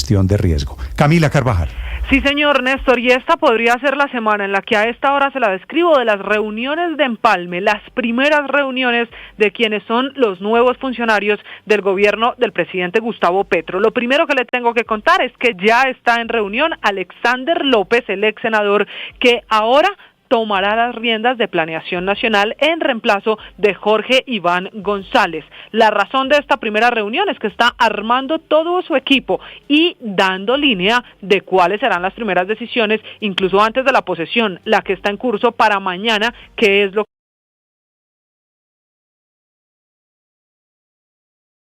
gestión de riesgo. Camila Carvajal. Sí, señor Néstor, y esta podría ser la semana en la que a esta hora se la describo de las reuniones de empalme, las primeras reuniones de quienes son los nuevos funcionarios del gobierno del presidente Gustavo Petro. Lo primero que le tengo que contar es que ya está en reunión Alexander López, el ex senador, que ahora tomará las riendas de Planeación Nacional en reemplazo de Jorge Iván González. La razón de esta primera reunión es que está armando todo su equipo y dando línea de cuáles serán las primeras decisiones, incluso antes de la posesión, la que está en curso para mañana, que es lo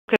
que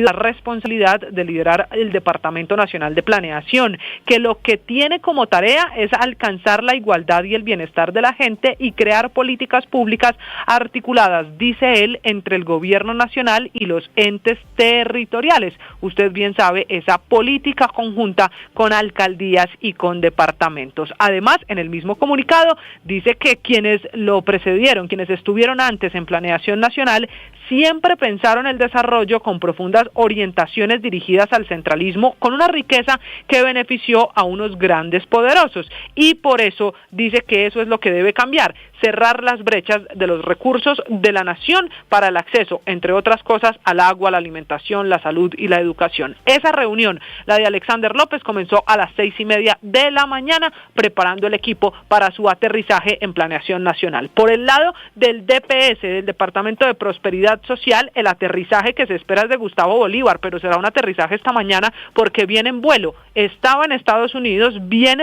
la responsabilidad de liderar el Departamento Nacional de Planeación, que lo que tiene como tarea es alcanzar la igualdad y el bienestar de la gente y crear políticas públicas articuladas, dice él, entre el gobierno nacional y los entes territoriales. Usted bien sabe, esa política conjunta con alcaldías y con departamentos. Además, en el mismo comunicado, dice que quienes lo precedieron, quienes estuvieron antes en Planeación Nacional, siempre pensaron el desarrollo con profundas orientaciones dirigidas al centralismo, con una riqueza que benefició a unos grandes poderosos, y por eso dice que eso es lo que debe cambiar, cerrar las brechas de los recursos de la nación para el acceso, entre otras cosas, al agua, la alimentación, la salud y la educación. Esa reunión, la de Alexander López, comenzó a las 6:30 de la mañana, preparando el equipo para su aterrizaje en Planeación Nacional. Por el lado del DPS, del Departamento de Prosperidad Social, el aterrizaje que se espera es de Gustavo Bolívar, pero será un aterrizaje esta mañana porque viene en vuelo. Estaba en Estados Unidos,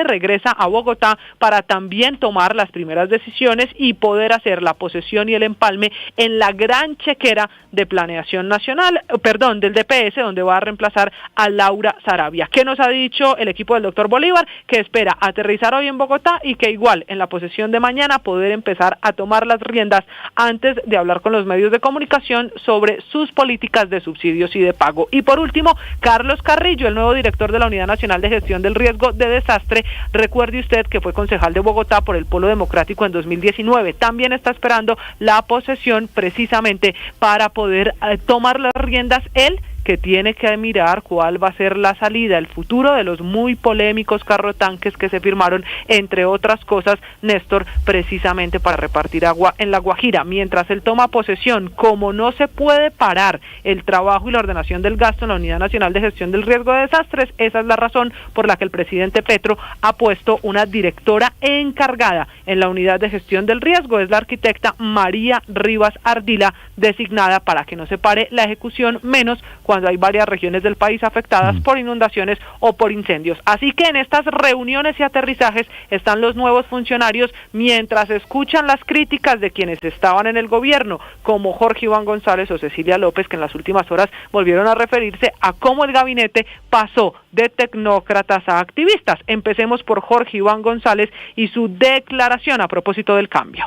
regresa a Bogotá para también tomar las primeras decisiones y poder hacer la posesión y el empalme en la gran chequera de Planeación Nacional, del DPS, donde va a reemplazar a Laura Saravia. ¿Qué nos ha dicho el equipo del doctor Bolívar? Que espera aterrizar hoy en Bogotá y que igual en la posesión de mañana poder empezar a tomar las riendas antes de hablar con los medios de comunicación sobre sus políticas de subsidios y de pago. Y por último, Carlos Carrillo, el nuevo director de la Unidad Nacional de Gestión del Riesgo de Desastre. Recuerde usted que fue concejal de Bogotá por el Polo Democrático en 2019. También está esperando la posesión precisamente para poder tomar las riendas él, que tiene que mirar cuál va a ser la salida, el futuro de los muy polémicos carrotanques que se firmaron, entre otras cosas, Néstor, precisamente para repartir agua en La Guajira. Mientras él toma posesión, como no se puede parar el trabajo y la ordenación del gasto en la Unidad Nacional de Gestión del Riesgo de Desastres, esa es la razón por la que el presidente Petro ha puesto una directora encargada en la Unidad de Gestión del Riesgo, es la arquitecta María Rivas Ardila, designada para que no se pare la ejecución, menos cuando hay varias regiones del país afectadas por inundaciones o por incendios. Así que en estas reuniones y aterrizajes están los nuevos funcionarios mientras escuchan las críticas de quienes estaban en el gobierno, como Jorge Iván González o Cecilia López, que en las últimas horas volvieron a referirse a cómo el gabinete pasó de tecnócratas a activistas. Empecemos por Jorge Iván González y su declaración a propósito del cambio.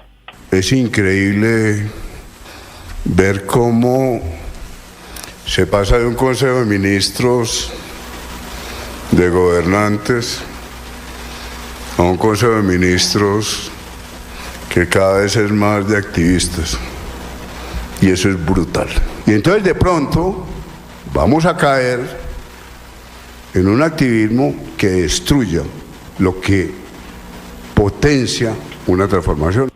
Es increíble ver cómo se pasa de un Consejo de Ministros de gobernantes a un Consejo de Ministros que cada vez es más de activistas, y eso es brutal. Y entonces de pronto vamos a caer en un activismo que destruya lo que potencia una transformación.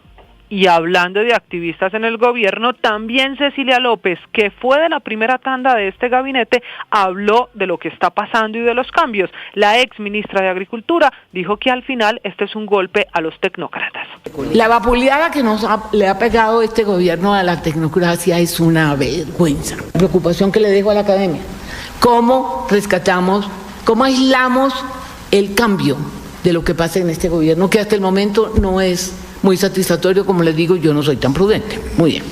Y hablando de activistas en el gobierno, también Cecilia López, que fue de la primera tanda de este gabinete, habló de lo que está pasando y de los cambios. La ex ministra de Agricultura dijo que al final este es un golpe a los tecnócratas. La vapuleada que le ha pegado este gobierno a la tecnocracia es una vergüenza. La preocupación que le dejo a la academia. ¿Cómo rescatamos, cómo aislamos el cambio de lo que pasa en este gobierno, que hasta el momento no es muy satisfactorio? Como les digo, yo no soy tan prudente. Muy bien.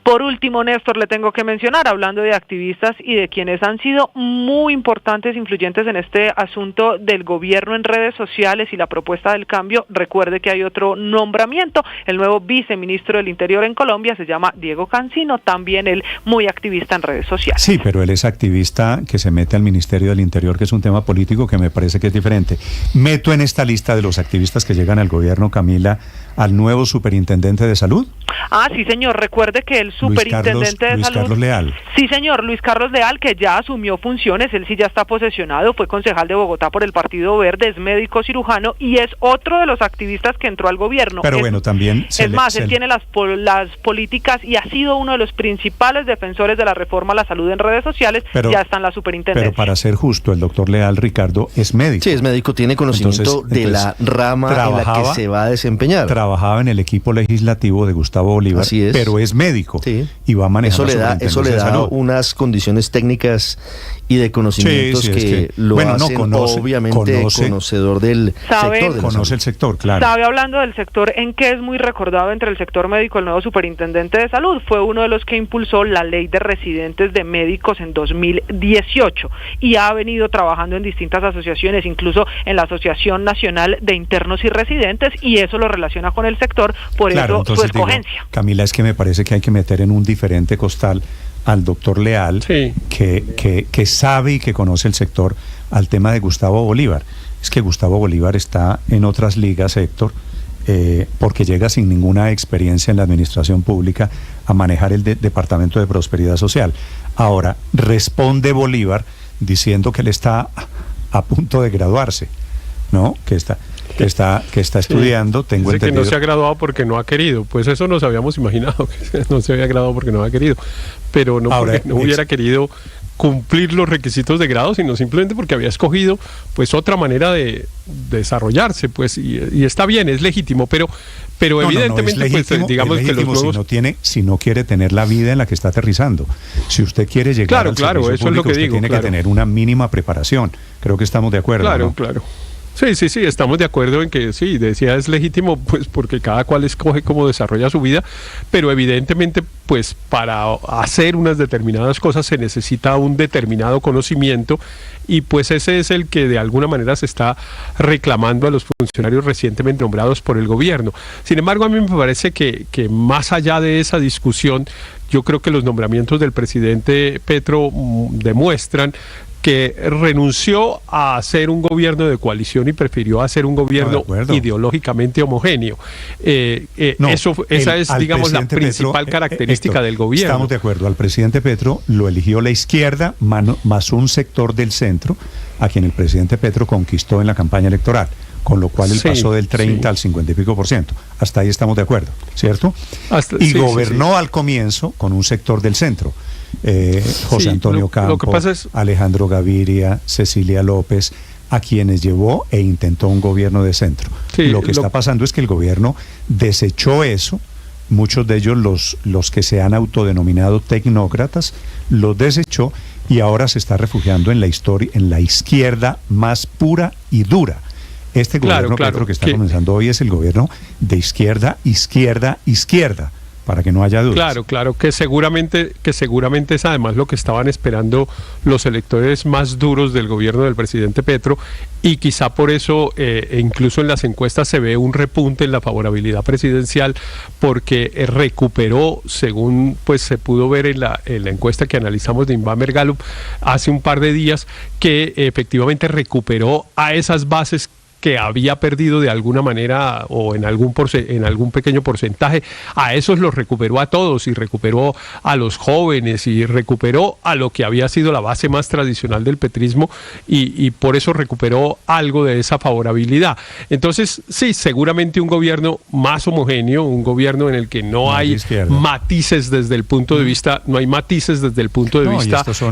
Por último, Néstor, le tengo que mencionar, hablando de activistas y de quienes han sido muy importantes, influyentes en este asunto del gobierno en redes sociales y la propuesta del cambio, recuerde que hay otro nombramiento, el nuevo viceministro del Interior en Colombia se llama Diego Cancino, también él muy activista en redes sociales. Sí, pero él es activista que se mete al Ministerio del Interior, que es un tema político que me parece que es diferente. Meto en esta lista de los activistas que llegan al gobierno, Camila, al nuevo superintendente de salud. Ah, sí, señor. Recuerde que el superintendente de Luis salud... Carlos Leal. Sí, señor. Luis Carlos Leal, que ya asumió funciones, él sí ya está posesionado, fue concejal de Bogotá por el Partido Verde, es médico cirujano y es otro de los activistas que entró al gobierno. Pero bueno, también... él tiene las políticas y ha sido uno de los principales defensores de la reforma a la salud en redes sociales, ya está en la superintendencia. Pero para ser justo, el doctor Leal, Ricardo, es médico. Sí, es médico, tiene conocimiento de la rama en la que se va a desempeñar. Trabajaba en el equipo legislativo de Gustavo Bolívar, pero es médico y va a manejar eso le da unas condiciones técnicas y de conocimientos que lo hacen obviamente conocedor del sector. Conoce el sector, claro. Sabe, hablando del sector, en que es muy recordado entre el sector médico el nuevo superintendente de salud. Fue uno de los que impulsó la ley de residentes de médicos en 2018 y ha venido trabajando en distintas asociaciones, incluso en la Asociación Nacional de Internos y Residentes, y eso lo relaciona con el sector, por eso su escogencia. Camila, es que me parece que hay que meter en un diferente costal al doctor Leal, que sabe y que conoce el sector, al tema de Gustavo Bolívar. Es que Gustavo Bolívar está en otras ligas, Héctor, porque llega sin ninguna experiencia en la administración pública a manejar el Departamento de Prosperidad Social. Ahora, responde Bolívar diciendo que él está a punto de graduarse, ¿no? Que está estudiando, tengo Dice entendido. que no se ha graduado porque no ha querido. Pues eso nos habíamos imaginado, que no se había graduado porque no ha querido. Pero no porque no hubiera querido cumplir los requisitos de grado, sino simplemente porque había escogido pues otra manera de desarrollarse, pues, y está bien, es legítimo, pero evidentemente no es legítimo, pues digamos es legítimo que los nuevos... si no quiere tener la vida en la que está aterrizando. Si usted quiere llegar al servicio eso público, es lo que usted digo, tiene que tener una mínima preparación. Creo que estamos de acuerdo, ¿no? Claro. Sí, estamos de acuerdo en que sí, decía es legítimo, pues porque cada cual escoge cómo desarrolla su vida, pero evidentemente pues para hacer unas determinadas cosas se necesita un determinado conocimiento y pues ese es el que de alguna manera se está reclamando a los funcionarios recientemente nombrados por el gobierno. Sin embargo, a mí me parece que más allá de esa discusión, yo creo que los nombramientos del presidente Petro demuestran que renunció a hacer un gobierno de coalición y prefirió hacer un gobierno ideológicamente homogéneo. Esa es, digamos, la principal característica Héctor, del gobierno. Estamos de acuerdo. Al presidente Petro lo eligió la izquierda más un sector del centro a quien el presidente Petro conquistó en la campaña electoral, con lo cual él pasó del 30 al 50 y pico %. Hasta ahí estamos de acuerdo, ¿cierto? Y gobernó al comienzo con un sector del centro. José Antonio Campos, Alejandro Gaviria, Cecilia López, a quienes llevó e intentó un gobierno de centro. Lo que está pasando es que el gobierno desechó eso, muchos de ellos los que se han autodenominado tecnócratas, los desechó y ahora se está refugiando en la izquierda más pura y dura. Este gobierno Petro que está comenzando hoy es el gobierno de izquierda, para que no haya dudas. Claro, que seguramente es además lo que estaban esperando los electores más duros del gobierno del presidente Petro, y quizá por eso incluso en las encuestas se ve un repunte en la favorabilidad presidencial, porque recuperó, según pues se pudo ver en la encuesta que analizamos de Inbamer Gallup hace un par de días, que efectivamente recuperó a esas bases que había perdido de alguna manera o en algún pequeño porcentaje. A esos los recuperó a todos, y recuperó a los jóvenes, y recuperó a lo que había sido la base más tradicional del petrismo, y por eso recuperó algo de esa favorabilidad. Entonces, sí, seguramente un gobierno más homogéneo, un gobierno en el que no hay matices desde el punto de vista,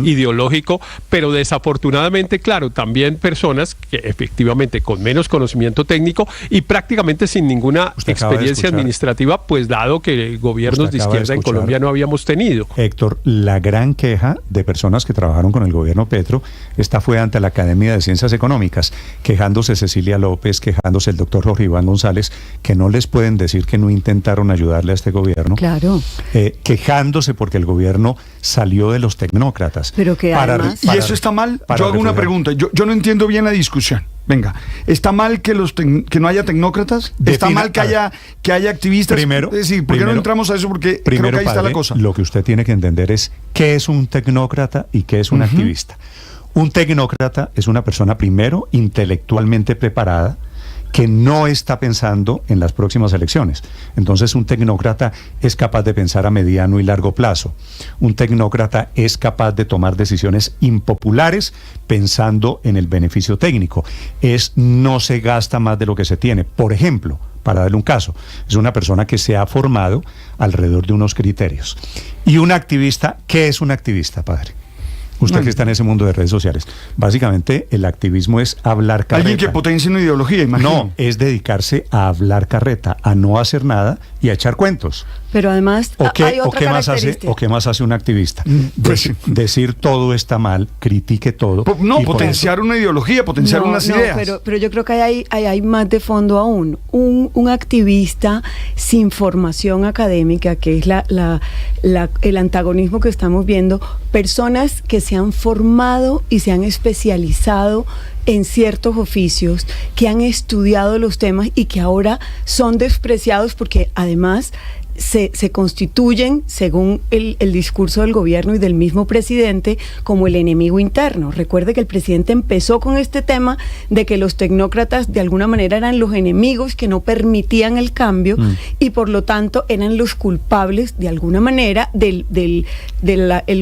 ideológico, pero desafortunadamente, claro, también personas que efectivamente con menos menos conocimiento técnico y prácticamente sin ninguna experiencia administrativa, pues dado que gobiernos de izquierda en Colombia no habíamos tenido. Héctor, la gran queja de personas que trabajaron con el gobierno Petro, esta fue ante la Academia de Ciencias Económicas, quejándose Cecilia López, quejándose el doctor Jorge Iván González, que no les pueden decir que no intentaron ayudarle a este gobierno. Claro. Quejándose porque el gobierno salió de los tecnócratas. Pero que además... ¿Y eso está mal? Yo hago una pregunta. Yo no entiendo bien la discusión. Venga, ¿está mal que no haya tecnócratas? ¿Está mal que haya activistas? Primero, ¿por qué no entramos a eso? Porque creo que ahí está la cosa. Lo que usted tiene que entender es qué es un tecnócrata y qué es un activista. Un tecnócrata es una persona, primero, intelectualmente preparada, que no está pensando en las próximas elecciones. Entonces, un tecnócrata es capaz de pensar a mediano y largo plazo. Un tecnócrata es capaz de tomar decisiones impopulares pensando en el beneficio técnico. No se gasta más de lo que se tiene. Por ejemplo, para darle un caso, es una persona que se ha formado alrededor de unos criterios. Y un activista, ¿qué es un activista, padre? Usted que está en ese mundo de redes sociales. Básicamente, el activismo es hablar carreta. Alguien que potencie una ideología, imagino. No, es dedicarse a hablar carreta, a no hacer nada y a echar cuentos. Pero además, hay otra característica. ¿Qué más hace un activista? Decir todo está mal, critique todo. Potenciar una ideología, potenciar unas ideas. Pero yo creo que hay más de fondo aún. Un activista sin formación académica, que es el antagonismo que estamos viendo, personas que se han formado y se han especializado en ciertos oficios, que han estudiado los temas y que ahora son despreciados porque además se constituyen, según el discurso del gobierno y del mismo presidente, como el enemigo interno. Recuerde que el presidente empezó con este tema de que los tecnócratas de alguna manera eran los enemigos que no permitían el cambio y por lo tanto eran los culpables de alguna manera del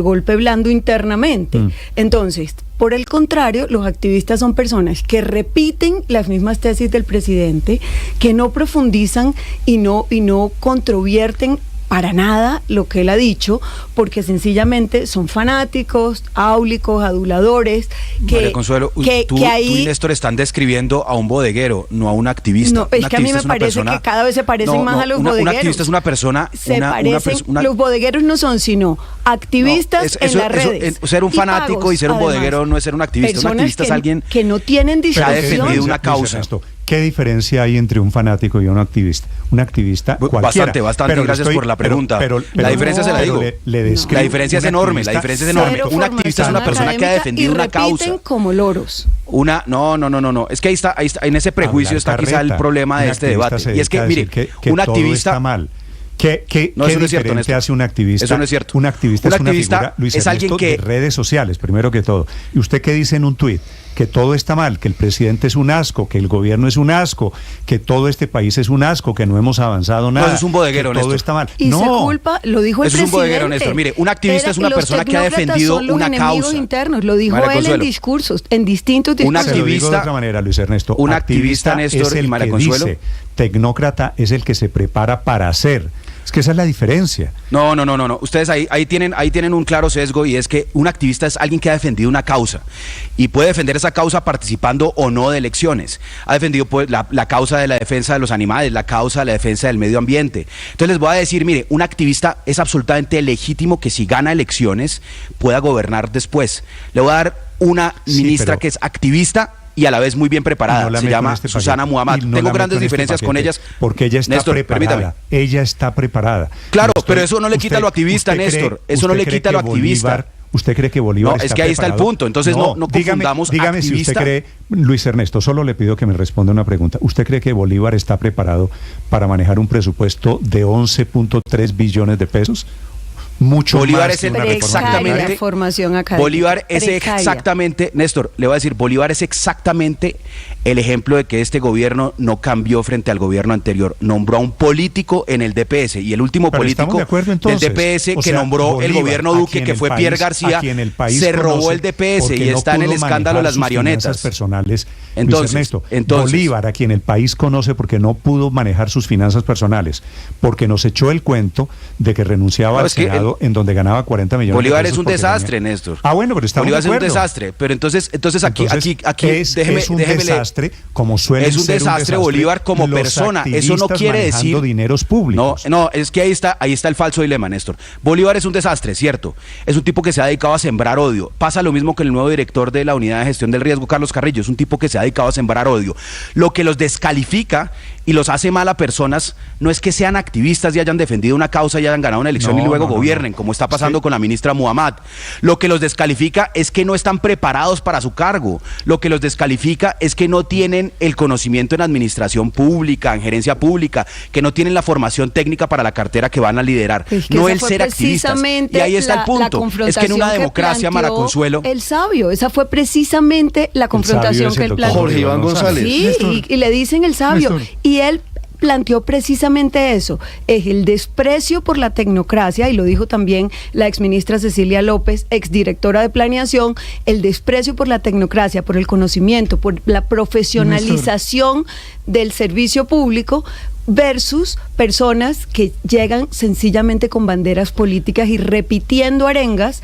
golpe blando internamente. Entonces, por el contrario, los activistas son personas que repiten las mismas tesis del presidente, que no profundizan y no controvierten para nada lo que él ha dicho, porque sencillamente son fanáticos, áulicos, aduladores. María Consuelo, tú y Néstor están describiendo a un bodeguero, no a un activista. No, es que a mí me parece que cada vez se parecen más a los bodegueros. Un activista es una persona... Los bodegueros no son sino activistas en las redes. Ser un fanático pagos, y ser un bodeguero no es ser un activista. Un activista es alguien que no tienen discusión. Que ha defendido una causa. ¿Qué diferencia hay entre un fanático y un activista? Un activista cualquiera. Bastante, gracias por la pregunta. Pero la diferencia se la digo. La diferencia es enorme, Un activista es una persona que ha defendido una causa. Como loros. No. Es que ahí está, en ese prejuicio está quizá el problema de este debate. Y es que, mire, un activista... Está mal. ¿Qué diferente hace un activista? Eso no es cierto. Un activista es una figura, Luis Ernesto, de redes sociales, primero que todo. ¿Y usted qué dice en un tuit? Que todo está mal, que el presidente es un asco, que el gobierno es un asco, que todo este país es un asco, que no hemos avanzado nada. No, eso es un bodeguero, Néstor. Todo está mal. Y se culpa, lo dijo el presidente. Eso es un bodeguero, Néstor. Mire, un activista es una persona que ha defendido una causa. Internos, lo dijo él en discursos, en distintos discursos. Se lo digo de otra manera, Luis Ernesto. Un activista, Néstor, y María Consuelo. Tecnócrata es el que se prepara para hacer. Es que esa es la diferencia. No. Ustedes ahí tienen un claro sesgo, y es que un activista es alguien que ha defendido una causa y puede defender esa causa participando o no de elecciones. Ha defendido pues, la causa de la defensa de los animales, la causa de la defensa del medio ambiente. Entonces les voy a decir, mire, un activista es absolutamente legítimo que si gana elecciones pueda gobernar después. Le voy a dar una ministra que es activista y a la vez muy bien preparada, se llama Susana Muhammad. Tengo grandes diferencias con ellas. Porque ella está preparada. Permítame. Ella está preparada. Claro, pero eso no le quita lo activista, Néstor. Eso no le quita lo activista. ¿Usted cree que Bolívar está preparado? No, es que ahí está el punto. Entonces no confundamos dígame si usted cree, Luis Ernesto, solo le pido que me responda una pregunta. ¿Usted cree que Bolívar está preparado para manejar un presupuesto de 11.3 billones de pesos? Mucho Bolívar más es exactamente formación académica. Bolívar es exactamente, Néstor, le voy a decir, Bolívar es exactamente el ejemplo de que este gobierno no cambió frente al gobierno anterior. Nombró a un político en el DPS, y el último político del DPS que nombró Bolívar, el gobierno Duque, que fue Pierre García, se robó el DPS y está en el escándalo de las marionetas. Personales. Entonces, Bolívar, a quien el país conoce porque no pudo manejar sus finanzas personales, porque nos echó el cuento de que renunciaba al Senado Estado en donde ganaba 40 millones Bolívar de pesos. Bolívar es un desastre, Néstor. Bueno, pero estamos Bolívar de acuerdo. es un desastre, pero entonces aquí es un desastre, como suele ser. Es un desastre Bolívar como persona. Eso no quiere decir dineros públicos. No, es que ahí está el falso dilema, Néstor. Bolívar es un desastre, cierto. Es un tipo que se ha dedicado a sembrar odio. Pasa lo mismo que el nuevo director de la Unidad de Gestión del Riesgo, Carlos Carrillo. Es un tipo que se ha dedicado a sembrar odio. Lo que los descalifica y los hace mal a personas no es que sean activistas y hayan defendido una causa y hayan ganado una elección y luego gobiernen, como está pasando con la ministra Muhammad. Lo que los descalifica es que no están preparados para su cargo. Lo que los descalifica es que no tienen el conocimiento en administración pública, en gerencia pública, que no tienen la formación técnica para la cartera que van a liderar. No el ser activistas. Y ahí está el punto. Es que en una democracia, Mara Consuelo, el sabio, esa fue precisamente la confrontación que él planteó. Jorge Iván González. Sí, y le dicen el sabio. Néstor. Y él planteó precisamente eso, es el desprecio por la tecnocracia, y lo dijo también la exministra Cecilia López, exdirectora de Planeación, el desprecio por la tecnocracia, por el conocimiento, por la profesionalización del servicio público, versus personas que llegan sencillamente con banderas políticas y repitiendo arengas,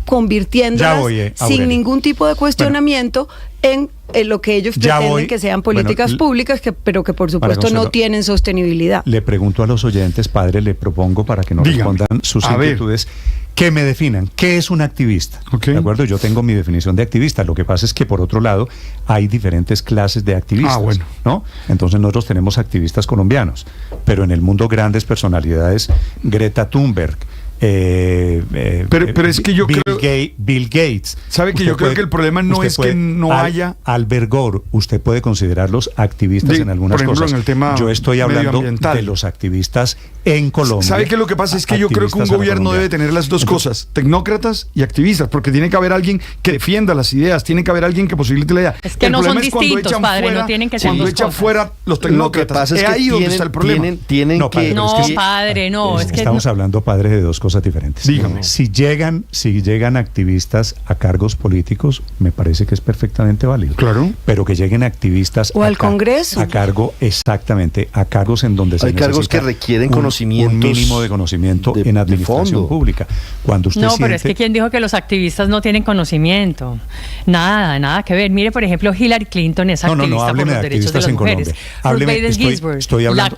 convirtiéndolas sin ningún tipo de cuestionamiento en lo que ellos pretenden que sean políticas públicas, pero que por supuesto no tienen sostenibilidad. Le pregunto a los oyentes, padre, le propongo para que nos respondan sus inquietudes, que me definan qué es un activista. ¿De acuerdo? Yo tengo mi definición de activista. Lo que pasa es que por otro lado hay diferentes clases de activistas, ¿no? Entonces nosotros tenemos activistas colombianos, pero en el mundo grandes personalidades, Greta Thunberg, pero es que yo Bill Gates. ¿Sabe que yo creo que el problema no es que no haya... Albert Gore, usted puede considerarlos activistas en algunas cosas. En el tema yo estoy hablando de los activistas en Colombia. ¿Sabe qué lo que pasa? Es que yo creo que un gobierno debe tener las dos cosas, tecnócratas y activistas, porque tiene que haber alguien que defienda las ideas, tiene que haber alguien que posibilite la idea. Es que no son distintos, padre, no tienen que ser dos cosas. Cuando echan fuera los tecnócratas, es ahí donde está el problema. Padre, no, es que estamos hablando, padre, de dos cosas diferentes. Dígame. Si llegan activistas a cargos políticos, me parece que es perfectamente válido. Claro. Pero que lleguen activistas o al Congreso. A cargo, exactamente, a cargos en donde se necesita cargos que requieren conocimientos, un mínimo de conocimiento en administración pública. Cuando usted pero es que ¿quién dijo que los activistas no tienen conocimiento? Nada que ver. Mire, por ejemplo, Hillary Clinton es activista por los derechos de las mujeres. Estoy hablando.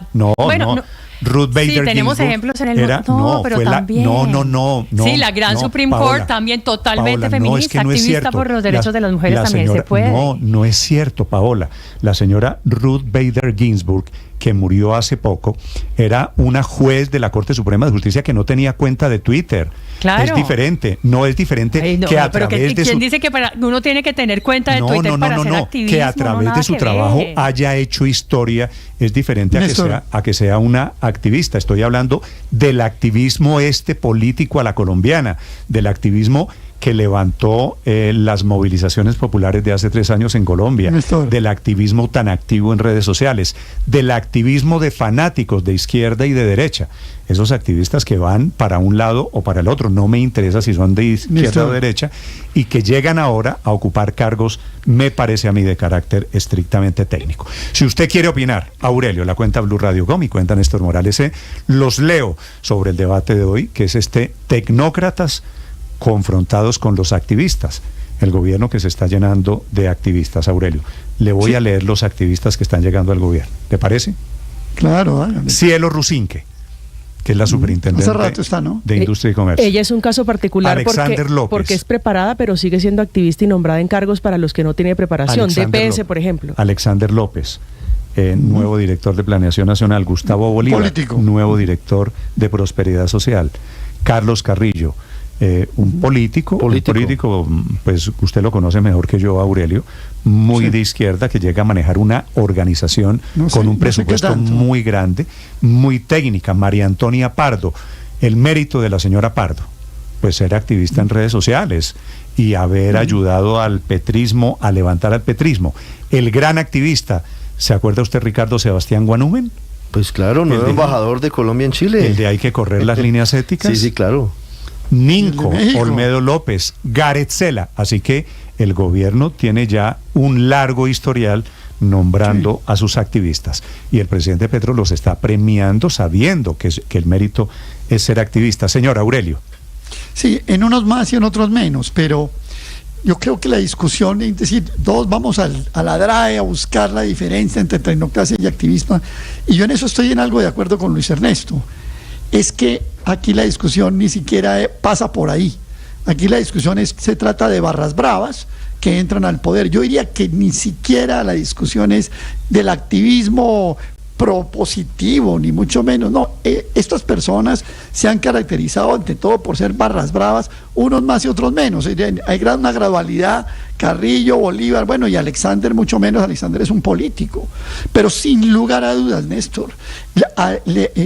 Ruth Bader Ginsburg. Sí, tenemos ejemplos en el mundo. Pero también. No. Sí, la gran Supreme Court también totalmente feminista, activista por los derechos de las mujeres también se puede. No es cierto, Paola. La señora Ruth Bader Ginsburg, que murió hace poco, era una juez de la Corte Suprema de Justicia que no tenía cuenta de Twitter. Claro. Es diferente, que a través de ¿quién dice que uno tiene que tener cuenta de Twitter para hacer activismo? Que a través de su trabajo haya hecho historia es diferente a que sea una activista. Estoy hablando del activismo político a la colombiana, del activismo que levantó las movilizaciones populares de hace 3 años en Colombia, del activismo tan activo en redes sociales, del activismo de fanáticos de izquierda y de derecha. Esos activistas que van para un lado o para el otro, no me interesa si son de izquierda o derecha, y que llegan ahora a ocupar cargos, me parece a mí, de carácter estrictamente técnico. Si usted quiere opinar, Aurelio, la cuenta Blue Radio Com y cuenta Néstor Morales, los leo sobre el debate de hoy, que es tecnócratas confrontados con los activistas, el gobierno que se está llenando de activistas. Aurelio, le voy a leer los activistas que están llegando al gobierno, ¿te parece? Claro, hágale. Cielo Rusinque, que es la superintendente de Industria y Comercio. Ella es un caso particular porque es preparada, pero sigue siendo activista y nombrada en cargos para los que no tiene preparación. DPS, por ejemplo. Alexander López, nuevo director de Planeación Nacional. Gustavo Bolívar, político. Nuevo director de Prosperidad Social. Carlos Carrillo, un político, pues usted lo conoce mejor que yo, Aurelio, muy de izquierda, que llega a manejar una organización con un presupuesto muy grande, muy técnica. María Antonia Pardo, el mérito de la señora Pardo, pues ser activista en redes sociales y haber ayudado al petrismo, a levantar al petrismo. El gran activista, ¿se acuerda usted, Ricardo Sebastián Guanúmen? Pues claro, nuevo embajador de Colombia en Chile. El de hay que correr las líneas éticas. Sí, claro. Ninco, Olmedo López, Gareth Sela. Así que el gobierno tiene ya un largo historial nombrando a sus activistas. Y el presidente Petro los está premiando sabiendo que el mérito es ser activista. Señor Aurelio. Sí, en unos más y en otros menos, pero yo creo que la discusión, es decir, todos vamos a la DRAE a buscar la diferencia entre tecnocracia y activismo, y yo en eso estoy en algo de acuerdo con Luis Ernesto, es que aquí la discusión ni siquiera pasa por ahí. Aquí la discusión se trata de barras bravas que entran al poder. Yo diría que ni siquiera la discusión es del activismo propositivo, ni mucho menos. No, estas personas se han caracterizado ante todo por ser barras bravas, unos más y otros menos. Hay una gradualidad. Carrillo, Bolívar, bueno, y Alexander mucho menos. Alexander es un político, pero sin lugar a dudas, Néstor,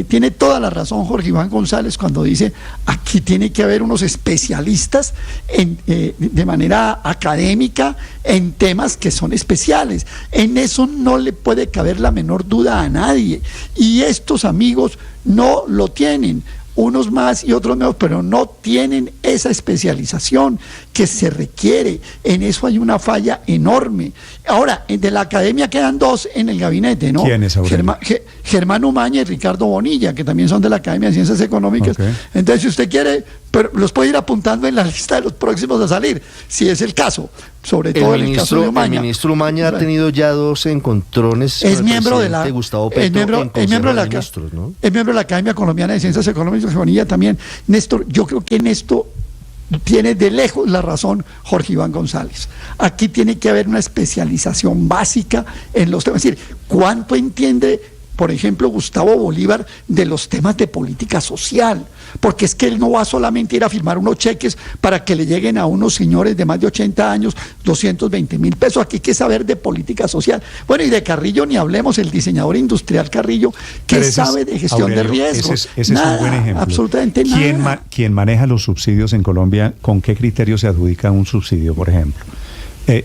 tiene toda la razón Jorge Iván González cuando dice aquí tiene que haber unos especialistas de manera académica en temas que son especiales. En eso no le puede caber la menor duda a nadie, y estos amigos no lo tienen. Unos más y otros menos, pero no tienen esa especialización que se requiere. En eso hay una falla enorme. Ahora, de la academia quedan dos en el gabinete, ¿no? ¿Quiénes, Aurelio? Germán Umaña y Ricardo Bonilla, que también son de la Academia de Ciencias Económicas. Okay. Entonces, si usted quiere, pero los puede ir apuntando en la lista de los próximos a salir, si es el caso, sobre todo en el caso de Umaña. El ministro Umaña ha tenido ya 2 encontrones. Es miembro de la Gustavo Petro, es miembro de la ministros, ¿no? Es miembro de la Academia Colombiana de Ciencias Económicas, Bonilla también. Néstor, yo creo que en esto tiene de lejos la razón Jorge Iván González. Aquí tiene que haber una especialización básica en los temas. Es decir, ¿cuánto entiende, por ejemplo, Gustavo Bolívar de los temas de política social? Porque es que él no va solamente a ir a firmar unos cheques para que le lleguen a unos señores de más de 80 años 220.000 pesos. Aquí hay que saber de política social. Bueno, y de Carrillo ni hablemos, el diseñador industrial Carrillo, que sabe de gestión, Aurelio, de riesgos. Ese nada, es un buen ejemplo. Absolutamente nada. ¿Quién maneja los subsidios en Colombia? ¿Con qué criterio se adjudica un subsidio, por ejemplo?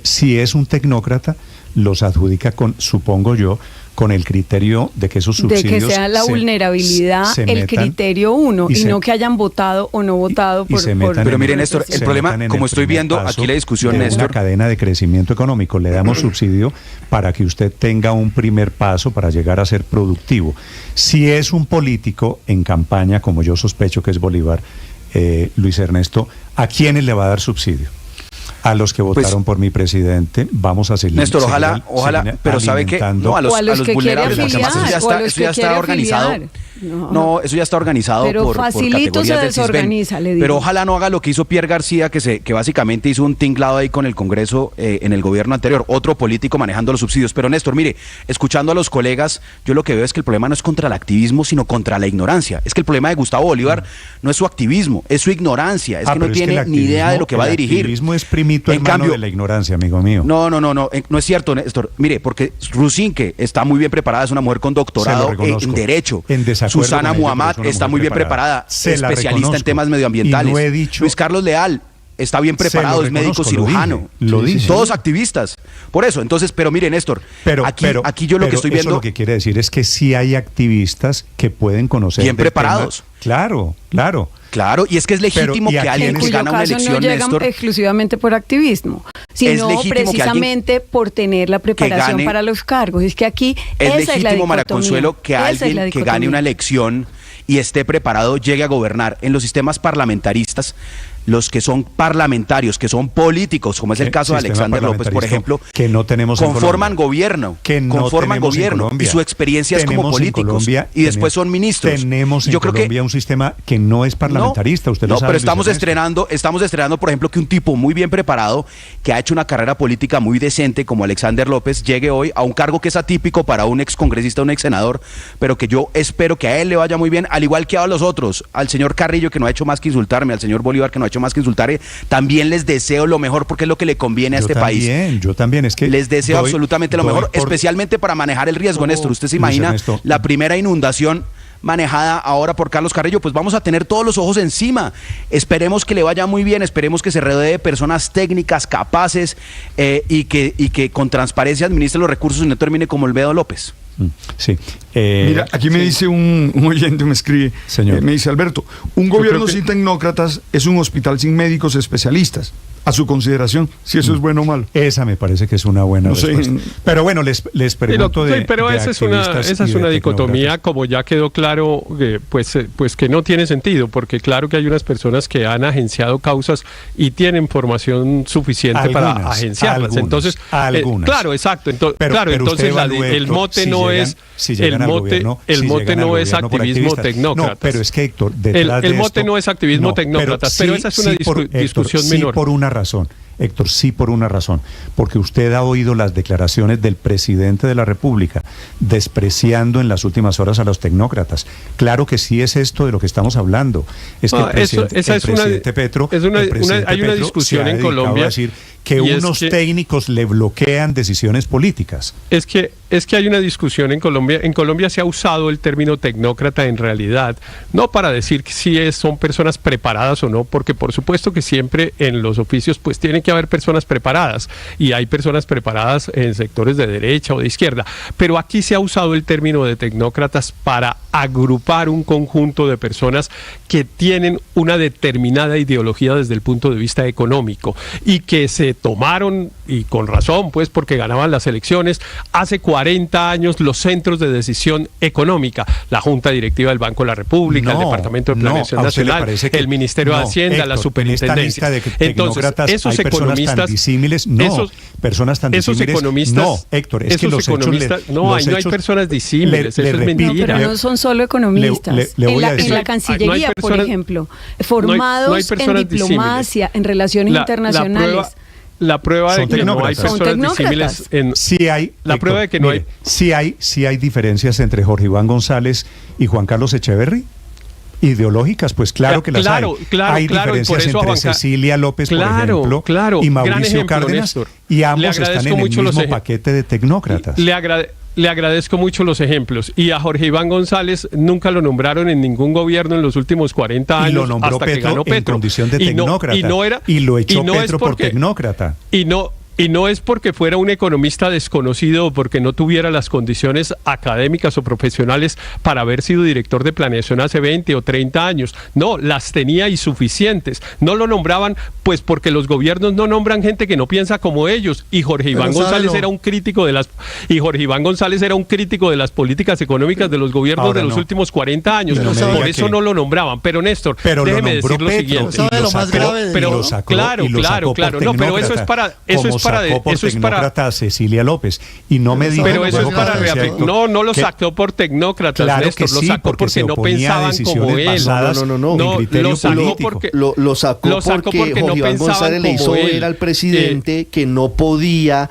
Si es un tecnócrata, los adjudica supongo yo, con el criterio de que esos subsidios... De que sea la vulnerabilidad el criterio 1 y no que hayan votado o no votado por... Pero miren, Néstor, el problema, como estoy viendo aquí la discusión, Néstor... una cadena de crecimiento económico. Le damos subsidio para que usted tenga un primer paso para llegar a ser productivo. Si es un político en campaña, como yo sospecho que es Bolívar, Luis Ernesto, ¿a quiénes le va a dar subsidio? A los que votaron por mi presidente, vamos a seguir. Néstor, ojalá, pero sabe que no, a los vulnerables, eso ya está organizado. No, eso ya está organizado pero por categorías del desorganiza, le digo. Pero ojalá no haga lo que hizo Pierre García, que básicamente hizo un tinglado ahí con el Congreso en el gobierno anterior, otro político manejando los subsidios. Pero Néstor, mire, escuchando a los colegas, yo lo que veo es que el problema no es contra el activismo, sino contra la ignorancia. Es que el problema de Gustavo Bolívar no es su activismo, es su ignorancia, es que no tiene ni idea de lo que va a dirigir. El activismo es primito hermano de la ignorancia, amigo mío. No es cierto, Néstor. Mire, porque Rusin, que está muy bien preparada, es una mujer con doctorado en Derecho. Susana Muhammad está muy bien preparada, especialista en temas medioambientales. No he dicho, Luis Carlos Leal está bien preparado, es médico cirujano. Lo dije. Todos activistas. Por eso, entonces, pero mire, Néstor, aquí yo lo que estoy viendo... Eso lo que quiere decir es que sí hay activistas que pueden conocer... Bien preparados. Claro. Claro, y es que es legítimo que alguien que gana una elección, no llegan Néstor, exclusivamente por activismo, sino precisamente por tener la preparación para los cargos. Es que aquí es legítimo, María Consuelo, que alguien que gane una elección y esté preparado llegue a gobernar. En los sistemas parlamentaristas, los que son parlamentarios, que son políticos, como es el caso de Alexander López, por ejemplo, que no tenemos conforman gobierno, y su experiencia es como políticos, y después son ministros. Tenemos en Colombia un sistema que no es parlamentarista, usted lo sabe. Pero estamos estrenando, por ejemplo, que un tipo muy bien preparado, que ha hecho una carrera política muy decente, como Alexander López, llegue hoy a un cargo que es atípico para un excongresista, un exsenador, pero que yo espero que a él le vaya muy bien, al igual que a los otros, al señor Carrillo, que no ha hecho más que insultarme, al señor Bolívar, que no ha hecho más que insultar, también les deseo lo mejor porque es lo que le conviene a este país. Yo también, es que les deseo absolutamente lo mejor, especialmente para manejar el riesgo, Néstor. Usted se imagina la primera inundación manejada ahora por Carlos Carrillo, pues vamos a tener todos los ojos encima. Esperemos que le vaya muy bien, esperemos que se rodee de personas técnicas, capaces y que con transparencia administre los recursos y no termine como Olmedo López. Sí. Mira, aquí me dice un oyente, me escribe, señor. Me dice, Alberto, un gobierno sin tecnócratas es un hospital sin médicos especialistas. A su consideración, si eso es bueno o malo. Esa me parece que es una buena respuesta. Pero bueno, les pregunto pero esa es una dicotomía, como ya quedó claro, pues que no tiene sentido, porque claro que hay unas personas que han agenciado causas y tienen formación suficiente para agenciarlas. Entonces, claro, exacto. Entonces el mote no es activismo tecnócratas. No, pero es que, Héctor, el mote no es activismo tecnócratas, pero esa es una discusión menor. Por una razón, Héctor, sí, por una razón, porque usted ha oído las declaraciones del presidente de la República despreciando en las últimas horas a los tecnócratas. Claro que sí es esto de lo que estamos hablando. Es que el presidente Petro hay una discusión en Colombia a decir que unos técnicos le bloquean decisiones políticas. Es que hay una discusión en Colombia. En Colombia se ha usado el término tecnócrata en realidad, no para decir si son personas preparadas o no, porque por supuesto que siempre en los oficios pues tienen que haber personas preparadas, y hay personas preparadas en sectores de derecha o de izquierda, pero aquí se ha usado el término de tecnócratas para agrupar un conjunto de personas que tienen una determinada ideología desde el punto de vista económico y que se tomaron, y con razón, pues porque ganaban las elecciones, hace 40 años los centros de decisión económica, la Junta Directiva del Banco de la República, el Departamento de Planeación Nacional, el Ministerio de Hacienda, Héctor, la Superintendencia. Entonces, esos economistas tan disímiles, personas tan disímiles, Héctor, es que los economistas, no hay personas disímiles, eso es mentira. Pero no son solo economistas. En la Cancillería, por ejemplo, formados en diplomacia, en relaciones internacionales. La prueba de que no hay personas disímiles prueba de que no hay. Sí hay diferencias entre Jorge IvánGonzález y Juan Carlos Echeverry. Ideológicas, pues claro que las hay. Hay diferencias entre Cecilia López, por ejemplo, y Mauricio Cárdenas, Néstor, y ambos están en el mismo paquete de tecnócratas. Le agradezco mucho los ejemplos. Y a Jorge Iván González nunca lo nombraron en ningún gobierno en los últimos 40 años. Y lo nombró hasta Petro que ganó Petro. En condición de tecnócrata. Y lo echó Petro por tecnócrata. Y no es porque fuera un economista desconocido o porque no tuviera las condiciones académicas o profesionales para haber sido director de planeación hace 20 o 30 años. No, las tenía y suficientes. No lo nombraban pues porque los gobiernos no nombran gente que no piensa como ellos. Y Jorge Iván González era un crítico de las políticas económicas de los gobiernos de los últimos 40 años. Por eso no lo nombraban. Pero Néstor, déjeme decir lo siguiente. Claro. No, pero eso es para tecnócrata Cecilia López, y no me diga. Pero eso es para no lo sacó por tecnócratas, claro, Néstor, lo sacó porque no pensaban como él. No, lo sacó porque Jorge Iván González le hizo ver al presidente que no podía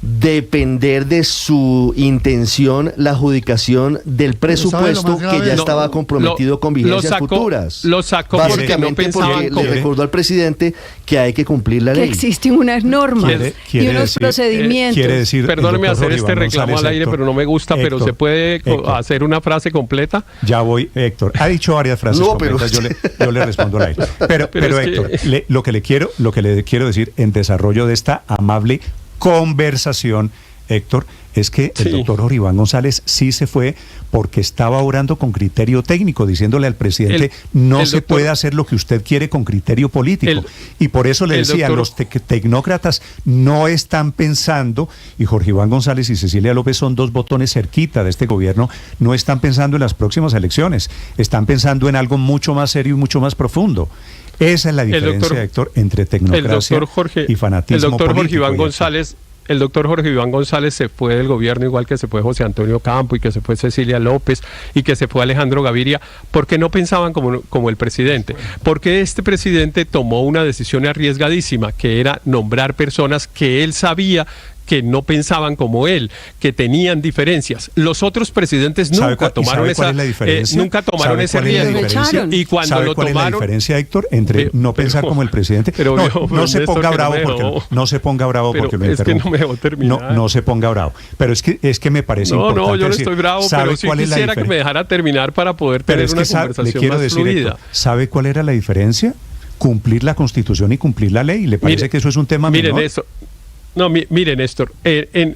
depender de su intención la adjudicación del presupuesto que ya estaba comprometido con vigencias futuras. Lo sacó porque no pensaban le recordó al presidente que hay que cumplir la ley. Que existen unas normas y unos procedimientos. Perdóneme hacer este reclamo al aire, pero no me gusta, pero ¿se puede hacer una frase completa? Ya voy, Héctor. Ha dicho varias frases completas, yo le respondo al aire. Pero Héctor, lo que le quiero decir en desarrollo de esta amable conversación, Héctor, es que el doctor Jorge Iván González sí se fue porque estaba obrando con criterio técnico, diciéndole al presidente no se puede hacer lo que usted quiere con criterio político. Y por eso le decía, los tecnócratas no están pensando, y Jorge Iván González y Cecilia López son dos botones cerquita de este gobierno, no están pensando en las próximas elecciones, están pensando en algo mucho más serio y mucho más profundo. Esa es la diferencia, Héctor, entre tecnocracia y fanatismo político. El doctor Jorge Iván González se fue del gobierno igual que se fue José Antonio Campo y que se fue Cecilia López y que se fue Alejandro Gaviria, porque no pensaban como el presidente. Porque este presidente tomó una decisión arriesgadísima, que era nombrar personas que él sabía que no pensaban como él, que tenían diferencias. Los otros presidentes nunca tomaron ese riesgo. Y cuando lo tomaron, ¿cuál es la diferencia, Héctor, entre no pensar como el presidente? No se ponga bravo porque lo interrumpo. Es que no me dejó terminar. No se ponga bravo. Pero es que me parece importante. No, yo no estoy bravo, pero sí quisiera que me dejara terminar para poder tener una conversación más fluida. Héctor, ¿sabe cuál era la diferencia? Cumplir la Constitución y cumplir la ley. ¿Le parece que eso es un tema menor? Miren eso. No, mire, Néstor,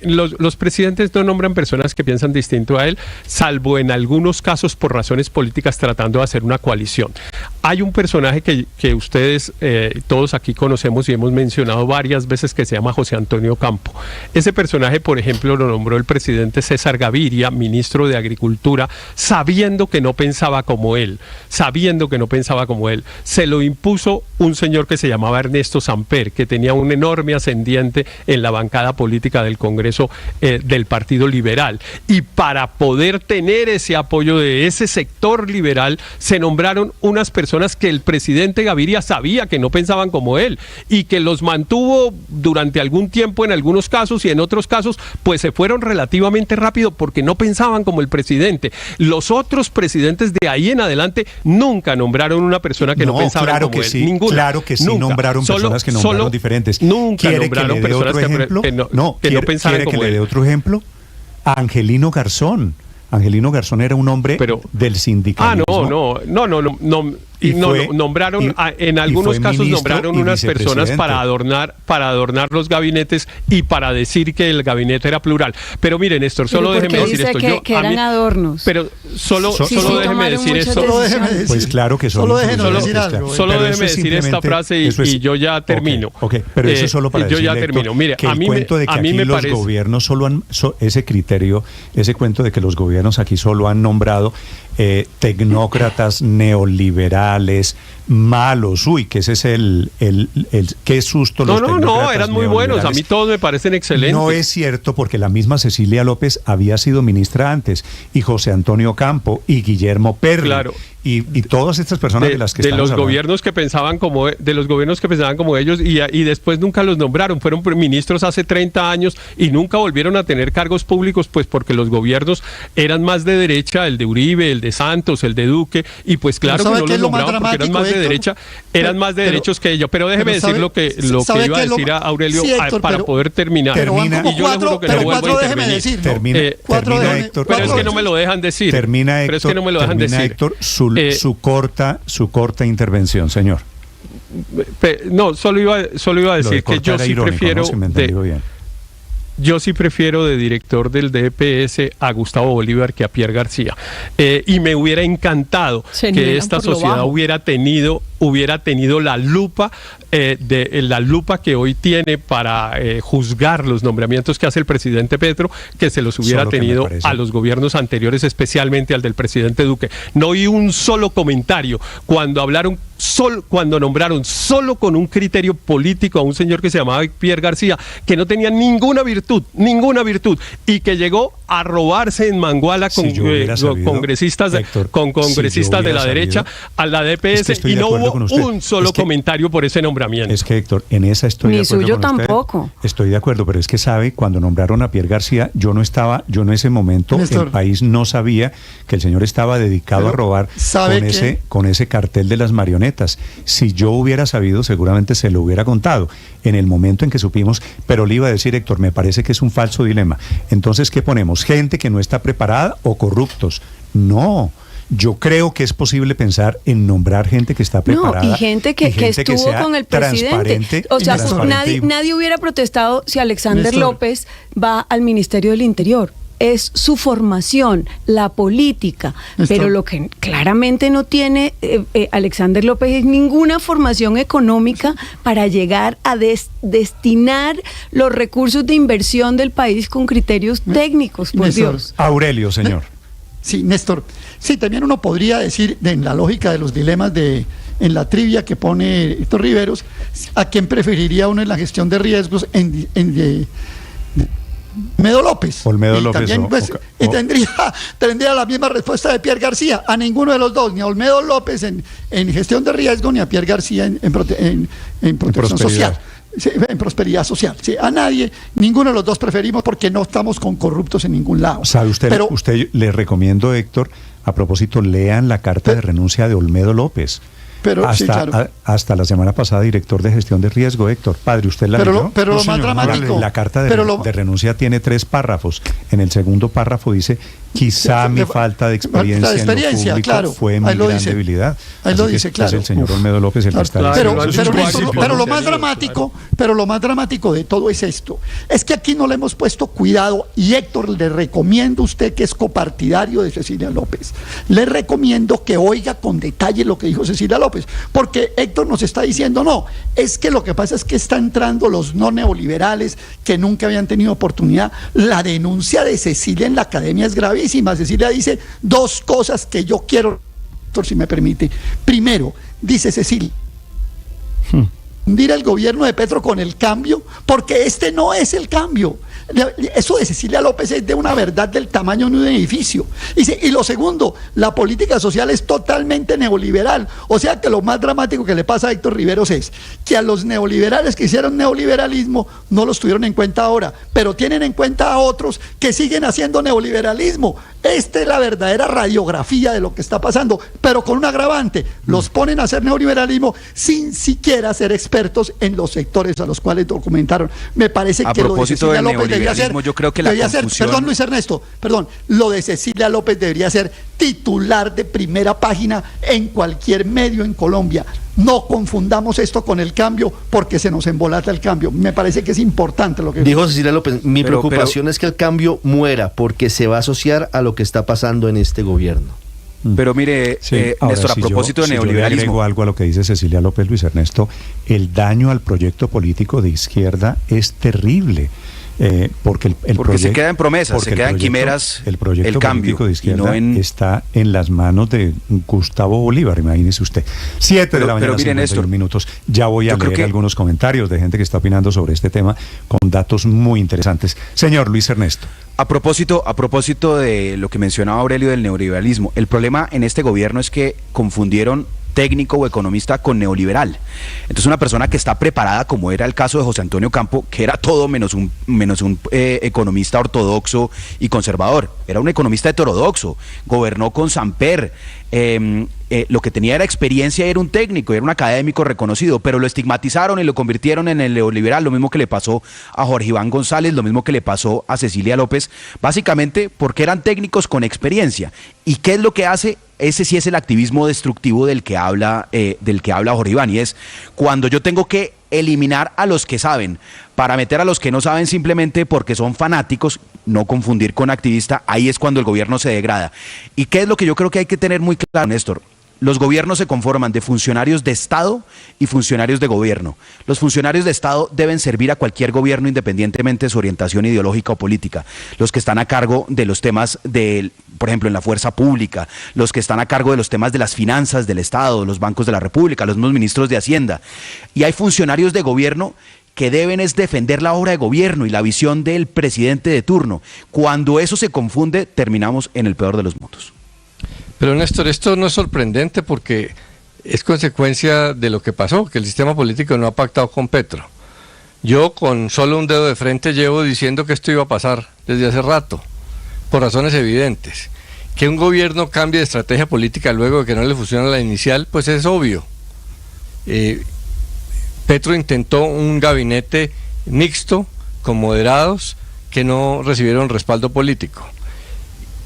los presidentes no nombran personas que piensan distinto a él, salvo en algunos casos por razones políticas tratando de hacer una coalición. Hay un personaje que ustedes todos aquí conocemos y hemos mencionado varias veces que se llama José Antonio Campo. Ese personaje, por ejemplo, lo nombró el presidente César Gaviria, ministro de Agricultura, sabiendo que no pensaba como él. Se lo impuso un señor que se llamaba Ernesto Samper, que tenía un enorme ascendiente en la bancada política del Congreso del Partido Liberal. Y para poder tener ese apoyo de ese sector liberal, se nombraron unas personas que el presidente Gaviria sabía que no pensaban como él y que los mantuvo durante algún tiempo en algunos casos, y en otros casos pues se fueron relativamente rápido porque no pensaban como el presidente. Los otros presidentes de ahí en adelante nunca nombraron una persona que no pensaba como él. Sí, ninguna. Claro que sí, nombraron personas que nombraron diferentes. Nunca nombraron personas que no pensaban como él. ¿Quiere que le dé otro ejemplo? Angelino Garzón. Angelino Garzón era un hombre del sindicalismo. Nombraron en algunos casos nombraron unas personas para adornar los gabinetes y para decir que el gabinete era plural. Pero miren, Néstor, solo déjeme decir esto. Que eran adornos. Pero solo déjeme decir esto. Pues claro que solo déjeme decir esta frase y yo ya termino. Pero eso es solo para decir, yo ya termino. Mire, a mí me parece los gobiernos solo han ese criterio, ese cuento de que los gobiernos aquí solo han nombrado tecnócratas neoliberales malos. Uy, que ese es el qué susto los tecnócratas. No, eran muy buenos. A mí todos me parecen excelentes. No es cierto, porque la misma Cecilia López había sido ministra antes, y José Antonio Campo y Guillermo Perry. Claro. Y todas estas personas de las que estamos hablando. De los gobiernos que pensaban como ellos y después nunca los nombraron. Fueron ministros hace 30 años y nunca volvieron a tener cargos públicos, pues porque los gobiernos eran más de derecha, el de Uribe, el de Santos, el de Duque, y pues claro que no los nombraban porque eran más de derecha, eran más de derechos que ellos. Pero déjeme decir lo que iba a decir a Aurelio para poder terminar. Y yo le juro que no vuelvo a intervenir. Termina, Héctor. Pero es que no me lo dejan decir. Termina, Héctor, su corta intervención, señor. No, solo iba a decir que yo sí prefiero Yo sí prefiero de director del DPS a Gustavo Bolívar que a Pierre García. Y me hubiera encantado que esta sociedad hubiera tenido la lupa la lupa que hoy tiene para juzgar los nombramientos que hace el presidente Petro, que se los hubiera tenido a los gobiernos anteriores, especialmente al del presidente Duque. No oí un solo comentario cuando nombraron solo con un criterio político a un señor que se llamaba Pierre García, que no tenía ninguna virtud, y que llegó a robarse en Manguala con congresistas de la derecha a la DPS, y no hubo un solo comentario por ese nombramiento. Es que, Héctor, en esa estoy de acuerdo. Ni suyo tampoco. Estoy de acuerdo, pero es que sabe, cuando nombraron a Pierre García, yo en ese momento, Néstor, el país no sabía que el señor estaba dedicado a robar con ese cartel de las marionetas. Si yo hubiera sabido, seguramente se lo hubiera contado en el momento en que supimos, pero le iba a decir, Héctor, me parece que es un falso dilema. Entonces, ¿qué ponemos? ¿Gente que no está preparada o corruptos? No. Yo creo que es posible pensar en nombrar gente que está preparada. No, y gente que estuvo con el presidente. O sea, nadie hubiera protestado si Alexander López va al Ministerio del Interior. Es su formación, la política. Pero lo que claramente no tiene Alexander López es ninguna formación económica para llegar a destinar los recursos de inversión del país con criterios técnicos, por Dios. Aurelio, señor. Sí, Néstor. Sí, también uno podría decir, en la lógica de los dilemas en la trivia que pone Héctor Riveros, ¿a quién preferiría uno en la gestión de riesgos Olmedo López? Olmedo López. También, y tendría la misma respuesta de Pierre García. A ninguno de los dos, ni a Olmedo López en gestión de riesgo, ni a Pierre García en protección social. Sí, en prosperidad social. Sí, a nadie, ninguno de los dos preferimos, porque no estamos con corruptos en ningún lado. ¿Sabe usted? Usted le recomiendo, Héctor, a propósito, lean la carta de renuncia de Olmedo López. Pero, hasta, sí, claro. Hasta la semana pasada, director de gestión de riesgo, Héctor. Padre, ¿usted la leyó? Pero lo más dramático... La carta de renuncia tiene 3 párrafos. En el segundo párrafo dice, quizá mi falta de experiencia en lo público claro, fue mi gran debilidad. Ahí lo dice, claro. Es el señor Olmedo López el que está diciendo. Pero lo más dramático de todo es esto. Es que aquí no le hemos puesto cuidado, y Héctor, le recomiendo a usted, que es copartidario de Cecilia López, le recomiendo que oiga con detalle lo que dijo Cecilia López, porque Héctor nos está diciendo, no, es que lo que pasa es que están entrando los no neoliberales que nunca habían tenido oportunidad. La denuncia de Cecilia en la academia es gravísima. Cecilia dice 2 cosas que yo quiero, Héctor, si me permite. Primero, dice Cecilia, hundir el gobierno de Petro con el cambio, porque este no es el cambio. Eso de Cecilia López es de una verdad del tamaño de un edificio. Y lo segundo, la política social es totalmente neoliberal. O sea que lo más dramático que le pasa a Héctor Riveros es que a los neoliberales que hicieron neoliberalismo no los tuvieron en cuenta ahora, pero tienen en cuenta a otros que siguen haciendo neoliberalismo. Esta es la verdadera radiografía de lo que está pasando, pero con un agravante: los ponen a hacer neoliberalismo sin siquiera ser expertos en los sectores a los cuales documentaron. Me parece que lo de Cecilia López debería ser, yo creo que la confusión... perdón, Luis Ernesto, lo de Cecilia López debería ser titular de primera página en cualquier medio en Colombia. No confundamos esto con el cambio, porque se nos embolata el cambio. Me parece que es importante lo que dijo Cecilia López. Mi preocupación es que el cambio muera, porque se va a asociar a lo que está pasando en este gobierno. Pero mire, Néstor, a propósito de neoliberalismo... Yo agrego algo a lo que dice Cecilia López, Luis Ernesto. El daño al proyecto político de izquierda es terrible. Porque se queda en promesas, se queda en quimeras. El proyecto cambio político de izquierda está en las manos de Gustavo Bolívar, imagínese usted. 7 de la mañana, 51 minutos. Ya voy a leer algunos comentarios de gente que está opinando sobre este tema con datos muy interesantes. Señor Luis Ernesto. A propósito de lo que mencionaba Aurelio del neoliberalismo, el problema en este gobierno es que confundieron técnico o economista con neoliberal. Entonces, una persona que está preparada, como era el caso de José Antonio Campo, que era todo menos un economista ortodoxo y conservador, era un economista heterodoxo, gobernó con Samper, lo que tenía era experiencia, era un técnico, era un académico reconocido, pero lo estigmatizaron y lo convirtieron en el neoliberal, lo mismo que le pasó a Jorge Iván González, lo mismo que le pasó a Cecilia López, básicamente porque eran técnicos con experiencia. ¿Y qué es lo que hace? Ese sí es el activismo destructivo del que habla Jorge Iván, y es cuando yo tengo que eliminar a los que saben para meter a los que no saben simplemente porque son fanáticos, no confundir con activista. Ahí es cuando el gobierno se degrada. ¿Y qué es lo que yo creo que hay que tener muy claro, Néstor? Los gobiernos se conforman de funcionarios de Estado y funcionarios de gobierno. Los funcionarios de Estado deben servir a cualquier gobierno independientemente de su orientación ideológica o política. Los que están a cargo de los temas por ejemplo, en la fuerza pública, los que están a cargo de los temas de las finanzas del Estado, los bancos de la República, los mismos ministros de Hacienda. Y hay funcionarios de gobierno que deben es defender la obra de gobierno y la visión del presidente de turno. Cuando eso se confunde, terminamos en el peor de los mundos. Pero Néstor, esto no es sorprendente porque es consecuencia de lo que pasó, que el sistema político no ha pactado con Petro. Yo con solo un dedo de frente llevo diciendo que esto iba a pasar desde hace rato, por razones evidentes. Que un gobierno cambie de estrategia política luego de que no le funciona la inicial, pues es obvio. Petro intentó un gabinete mixto, con moderados, que no recibieron respaldo político.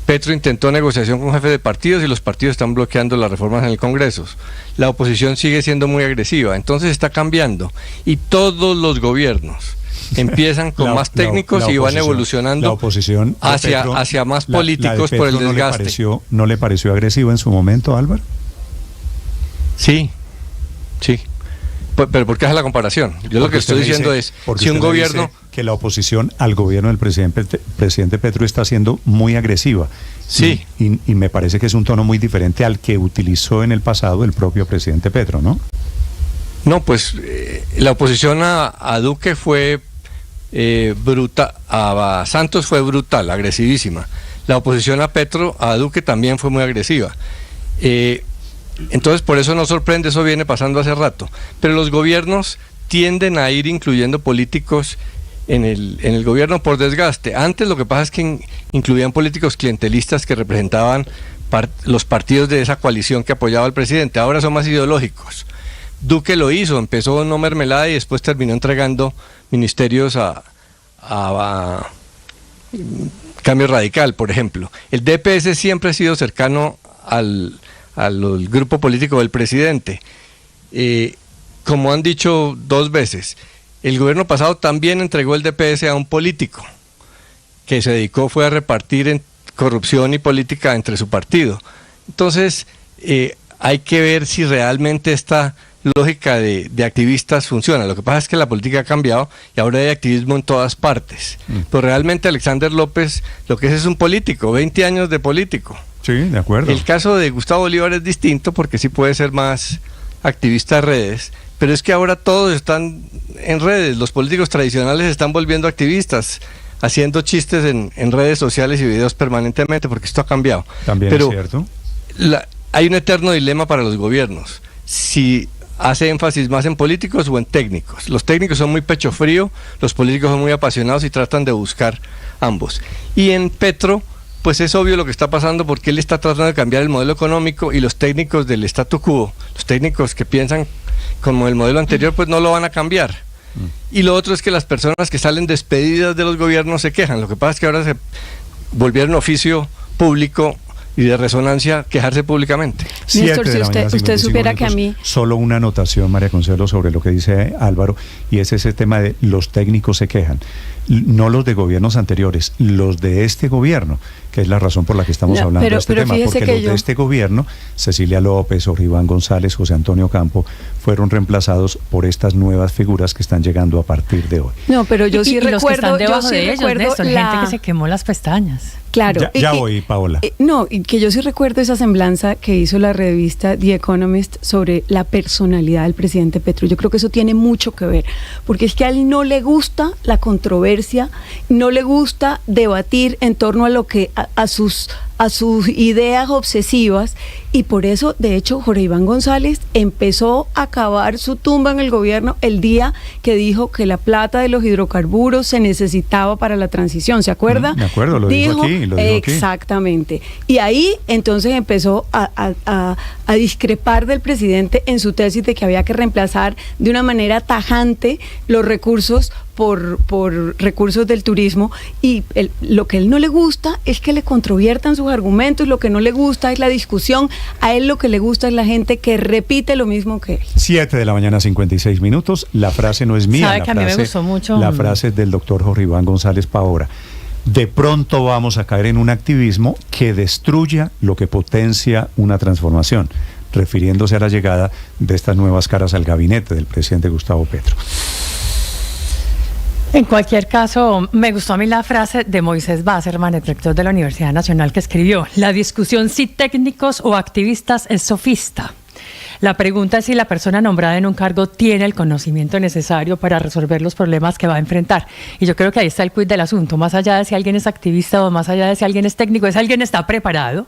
Petro intentó negociación con jefes de partidos y los partidos están bloqueando las reformas en el Congreso. La oposición sigue siendo muy agresiva, entonces está cambiando. Y todos los gobiernos empiezan con más técnicos y van evolucionando hacia más políticos por el desgaste. ¿No le pareció agresivo en su momento, Álvaro? Sí. Pero ¿por qué hace la comparación? Yo lo que estoy diciendo es, si un gobierno... que la oposición al gobierno del presidente Petro está siendo muy agresiva. Sí. Y me parece que es un tono muy diferente al que utilizó en el pasado el propio presidente Petro, ¿no? No, pues la oposición a Duque fue brutal, a Santos fue brutal, agresivísima. La oposición a Duque también fue muy agresiva. Entonces por eso no sorprende, eso viene pasando hace rato. Pero los gobiernos tienden a ir incluyendo políticos en el gobierno por desgaste. Antes lo que pasa es que incluían políticos clientelistas que representaban los partidos de esa coalición que apoyaba al presidente. Ahora son más ideológicos. Duque lo hizo, empezó no mermelada y después terminó entregando ministerios a Cambio Radical, por ejemplo. El DPS siempre ha sido cercano al grupo político del presidente. Como han dicho 2 veces, el gobierno pasado también entregó el DPS a un político que se dedicó fue a repartir en corrupción y política entre su partido. Entonces, hay que ver si realmente esta lógica de activistas funciona. Lo que pasa es que la política ha cambiado y ahora hay activismo en todas partes. Pero realmente Alexander López lo que es un político, 20 años de político. Sí, de acuerdo. El caso de Gustavo Bolívar es distinto porque sí puede ser más activista de redes, pero es que ahora todos están en redes. Los políticos tradicionales se están volviendo activistas, haciendo chistes en redes sociales y videos permanentemente, porque esto ha cambiado. También pero es cierto. Hay un eterno dilema para los gobiernos. Si hace énfasis más en políticos o en técnicos. Los técnicos son muy pecho frío, los políticos son muy apasionados y tratan de buscar ambos. Y en Petro, pues es obvio lo que está pasando porque él está tratando de cambiar el modelo económico y los técnicos del statu quo, los técnicos que piensan como el modelo anterior, pues no lo van a cambiar. Y lo otro es que las personas que salen despedidas de los gobiernos se quejan. Lo que pasa es que ahora se volvieron oficio público y de resonancia quejarse públicamente. Néstor, si usted supiera que a mí... Solo una anotación, María Consuelo, sobre lo que dice Álvaro, y es ese tema de los técnicos se quejan. No los de gobiernos anteriores, los de este gobierno, que es la razón por la que estamos hablando de este tema, porque los de este gobierno, Cecilia López, Iván González, José Antonio Campo, fueron reemplazados por estas nuevas figuras que están llegando a partir de hoy. No, pero yo sí recuerdo... Néstor, gente que se quemó las pestañas. Claro. Ya voy, Paola. No, y que yo sí recuerdo esa semblanza que hizo la revista The Economist sobre la personalidad del presidente Petro. Yo creo que eso tiene mucho que ver, porque es que a él no le gusta la controversia, no le gusta debatir en torno a lo que a sus ideas obsesivas, y por eso, de hecho, Jorge Iván González empezó a cavar su tumba en el gobierno el día que dijo que la plata de los hidrocarburos se necesitaba para la transición, ¿se acuerda? De acuerdo, lo dijo aquí. Exactamente. Y ahí entonces empezó a discrepar del presidente en su tesis de que había que reemplazar de una manera tajante los recursos por recursos del turismo, y lo que a él no le gusta es que le controviertan sus argumentos, lo que no le gusta es la discusión, a él lo que le gusta es la gente que repite lo mismo que él. 7:56 a.m, la frase no es mía, ¿Sabe que a mí me gustó mucho? La frase es del doctor Jorge Iván González Paora. De pronto vamos a caer en un activismo que destruya lo que potencia una transformación, refiriéndose a la llegada de estas nuevas caras al gabinete del presidente Gustavo Petro. En cualquier caso, me gustó a mí la frase de Moisés Basserman, el rector de la Universidad Nacional, que escribió: la discusión si técnicos o activistas es sofista. La pregunta es si la persona nombrada en un cargo tiene el conocimiento necesario para resolver los problemas que va a enfrentar. Y yo creo que ahí está el quid del asunto. Más allá de si alguien es activista o más allá de si alguien es técnico, es alguien está preparado,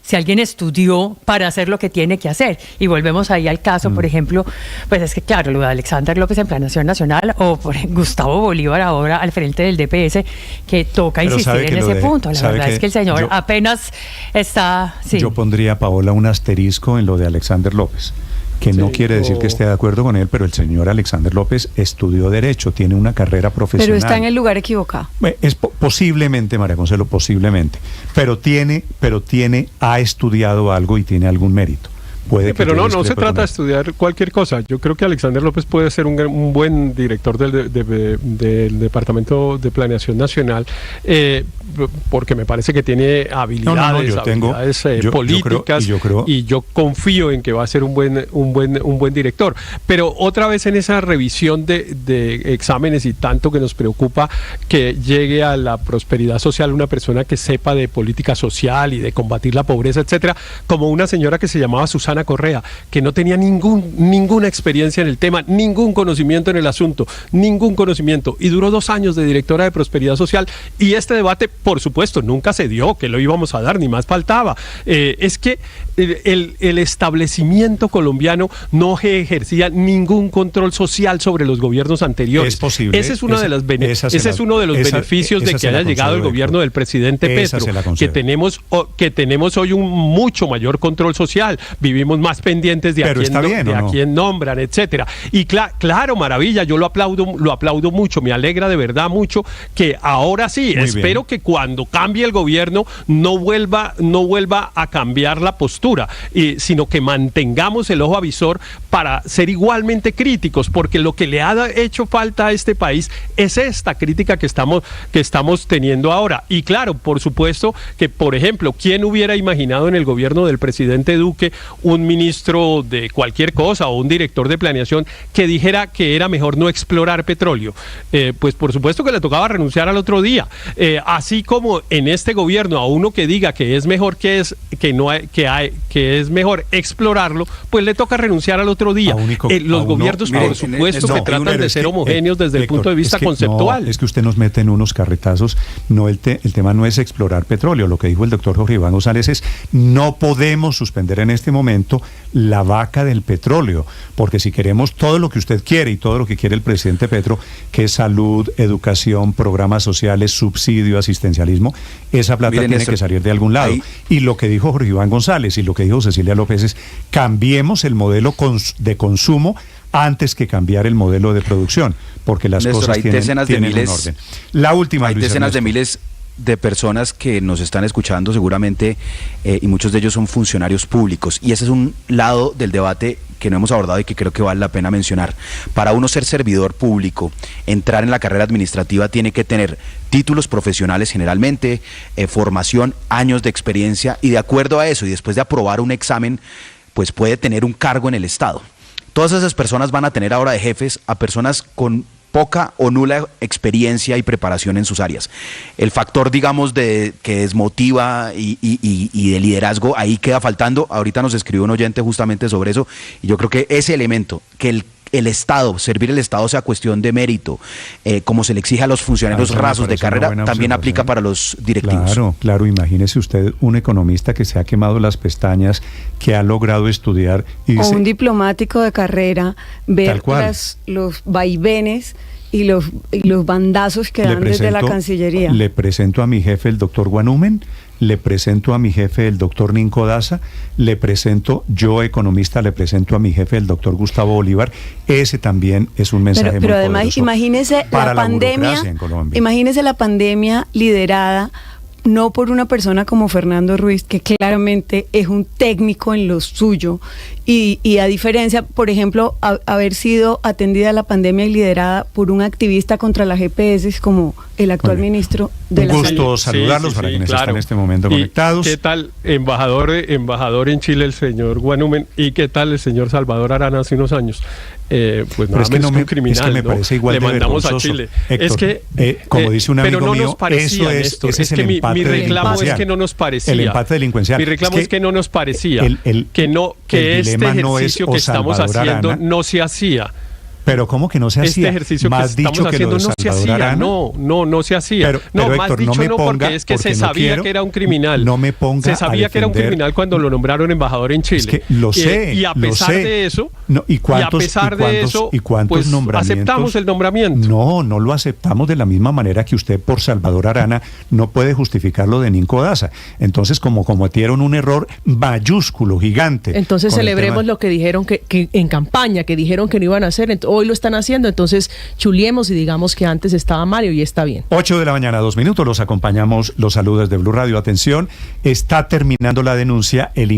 si alguien estudió para hacer lo que tiene que hacer. Y volvemos ahí al caso, por ejemplo, pues es que claro, lo de Alexander López en Planeación Nacional o por Gustavo Bolívar ahora al frente del DPS, que toca insistir en ese punto. La verdad es que el señor apenas está... Sí. Yo pondría, Paola, un asterisco en lo de Alexander López, que no quiere decir que esté de acuerdo con él, pero el señor Alexander López estudió Derecho, tiene una carrera profesional. Pero está en el lugar equivocado. Es posiblemente, María Consuelo, posiblemente, pero ha estudiado algo y tiene algún mérito. Pero no se trata de estudiar cualquier cosa. Yo creo que Alexander López puede ser un buen director del Departamento de Planeación Nacional, porque me parece que tiene habilidades, políticas, y yo confío en que va a ser un buen director. Pero otra vez en esa revisión de exámenes y tanto que nos preocupa que llegue a la prosperidad social una persona que sepa de política social y de combatir la pobreza, etcétera, como una señora que se llamaba Susana Correa, que no tenía ninguna experiencia en el tema, ningún conocimiento en el asunto, y duró 2 años de directora de Prosperidad Social, y este debate, por supuesto, nunca se dio, que lo íbamos a dar, ni más faltaba. Es que el establecimiento colombiano no ejercía ningún control social sobre los gobiernos anteriores. Es posible. Ese es uno de los beneficios de que haya llegado el gobierno del presidente Petro, que tenemos hoy un mucho mayor control social. Vivimos más pendientes de a quién nombran, etcétera. Y claro, maravilla, yo lo aplaudo mucho, me alegra de verdad mucho que ahora sí, espero que cuando cambie el gobierno no vuelva a cambiar la postura, sino que mantengamos el ojo avisor para ser igualmente críticos, porque lo que le ha hecho falta a este país es esta crítica que estamos teniendo ahora. Y claro, por supuesto que, por ejemplo, ¿quién hubiera imaginado en el gobierno del presidente Duque un ministro de cualquier cosa o un director de planeación que dijera que era mejor no explorar petróleo? Pues por supuesto que le tocaba renunciar al otro día. Así como en este gobierno a uno que diga que es mejor que es mejor explorarlo, pues le toca renunciar al otro día. Los gobiernos, por supuesto, que tratan de ser homogéneos desde el punto de vista conceptual. No, es que usted nos mete en unos carretazos. No, el tema no es explorar petróleo. Lo que dijo el doctor Jorge Iván González es: no podemos suspender en este momento la vaca del petróleo, porque si queremos todo lo que usted quiere y todo lo que quiere el presidente Petro, que es salud, educación, programas sociales, subsidio, asistencialismo, esa plata tiene que salir de algún lado. Y lo que dijo Jorge Iván González y lo que dijo Cecilia López es: cambiemos el modelo de consumo antes que cambiar el modelo de producción, porque las cosas tienen un orden. La última, hay decenas de miles de personas que nos están escuchando seguramente, y muchos de ellos son funcionarios públicos, y ese es un lado del debate que no hemos abordado y que creo que vale la pena mencionar. Para uno ser servidor público, entrar en la carrera administrativa tiene que tener títulos profesionales generalmente, formación, años de experiencia, y de acuerdo a eso y después de aprobar un examen, pues puede tener un cargo en el Estado. Todas esas personas van a tener ahora de jefes a personas con poca o nula experiencia y preparación en sus áreas. El factor, digamos, que desmotiva y de liderazgo, ahí queda faltando. Ahorita nos escribió un oyente justamente sobre eso, y yo creo que ese elemento, que el Estado, servir el Estado sea cuestión de mérito, como se le exige a los funcionarios rasos de carrera, también aplica para los directivos. Claro, imagínese usted un economista que se ha quemado las pestañas, que ha logrado estudiar y dice, o un diplomático de carrera, ver los vaivenes y los bandazos que dan desde la Cancillería. Le presento a mi jefe, el doctor Guanúmen, le presento a mi jefe, el doctor Ninco Daza, le presento, yo economista, le presento a mi jefe, el doctor Gustavo Bolívar. Ese también es un mensaje pero muy además, poderoso imagínese para la pandemia, imagínese la pandemia liderada no por una persona como Fernando Ruiz, que claramente es un técnico en lo suyo, y a diferencia, por ejemplo, haber sido atendida la pandemia y liderada por un activista contra las GPS como el actual ministro de la Salud. Un gusto saludarlos para quienes están en este momento conectados. ¿Qué tal, embajador en Chile, el señor Guanúmen, y qué tal el señor Salvador Arana hace unos años? Pues nada, es que un criminal, es que me parece igual le de mandamos vergonzoso, a Chile. Héctor, es que, como dice un amigo pero no mío, nos parecía eso es que mi reclamo es que no nos parecía. El empate delincuencial. Mi reclamo es que no nos parecía. Que este ejercicio que estamos haciendo no se hacía. Pero ¿cómo que no se hacía? Este ejercicio más que estamos haciendo no se hacía. No se hacía. Pero más Héctor, dicho no, porque es que se sabía que era un criminal. No me ponga Se sabía que era un criminal cuando lo nombraron embajador en Chile. Es que lo sé. Y a pesar de eso, pues aceptamos el nombramiento. No lo aceptamos de la misma manera que usted por Salvador Arana no puede justificarlo de Ninco Daza. Entonces, como cometieron un error mayúsculo, gigante. Entonces celebremos lo que dijeron que en campaña, que dijeron que no iban a hacer. Hoy lo están haciendo, entonces chuliemos y digamos que antes estaba mal y hoy está bien. 8 de la mañana, 2 minutos, los acompañamos, los saludos de Blue Radio. Atención, está terminando la denuncia, el